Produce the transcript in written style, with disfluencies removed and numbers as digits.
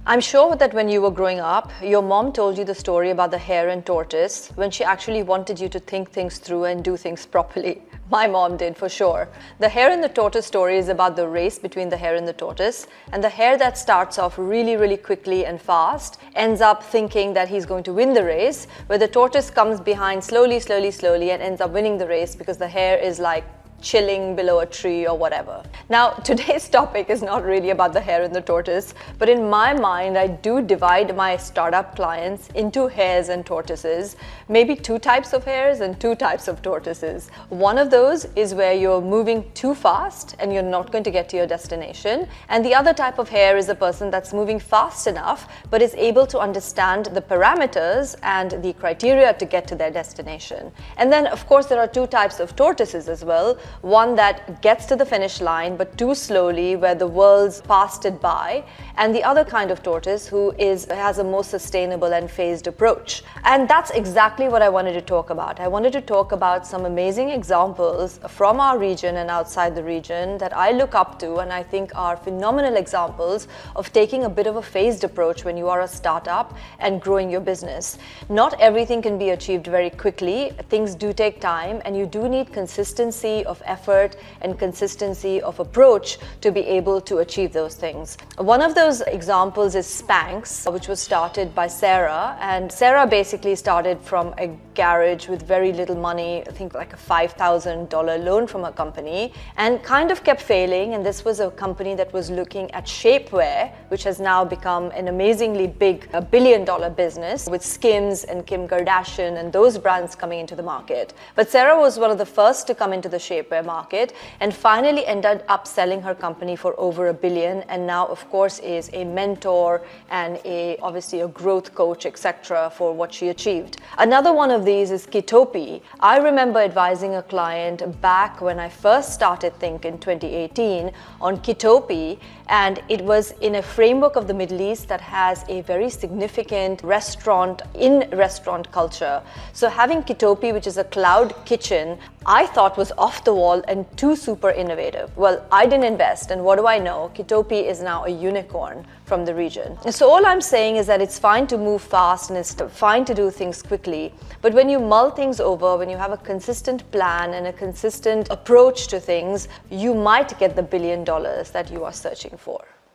I'm sure that when you were growing up, your mom told you the story about the hare and tortoise when she actually wanted you to think things through and do things properly. My mom did, for sure. The hare and the tortoise story is about the race between the hare and the tortoise, and the hare that starts off really quickly and fast ends up thinking that he's going to win the race, where the tortoise comes behind slowly and ends up winning the race because the hare is like chilling below a tree or whatever. Now, today's topic is not really about the hare and the tortoise, but in my mind, I do divide my startup clients into hares and tortoises, maybe two types of hares and two types of tortoises. One of those is where you're moving too fast and you're not going to get to your destination. And the other type of hare is a person that's moving fast enough, but is able to understand the parameters and the criteria to get to their destination. And then, of course, there are two types of tortoises as well. One that gets to the finish line but too slowly, where the world's passed it by, and the other kind of tortoise who has a more sustainable and phased approach. And that's exactly what I wanted to talk about. I wanted to talk about some amazing examples from our region and outside the region that I look up to and I think are phenomenal examples of taking a bit of a phased approach when you are a startup and growing your business. Not everything can be achieved very quickly. Things do take time, and you do need consistency of effort and consistency of approach to be able to achieve those things. One of those examples is Spanx, which was started by Sarah. And Sarah basically started from a garage with very little money, I think like a $5,000 loan from her company, and kind of kept failing. And this was a company that was looking at shapewear, which has now become an amazingly big $1 billion business with Skims and Kim Kardashian and those brands coming into the market. But Sarah was one of the first to come into the shapewear market and finally ended up selling her company for over $1 billion, and now of course is a mentor and obviously a growth coach, etc., for what she achieved. Another one of these is Kitopi. I remember advising a client back when I first started Think in 2018 on Kitopi, and it was in a framework of the Middle East that has a very significant restaurant culture. So having Kitopi, which is a cloud kitchen, I thought was off the wall and too super innovative. Well, I didn't invest, and what do I know? Kitopi is now a unicorn from the region. And so all I'm saying is that it's fine to move fast and it's fine to do things quickly, but when you mull things over, when you have a consistent plan and a consistent approach to things, you might get the $1 billion that you are searching for.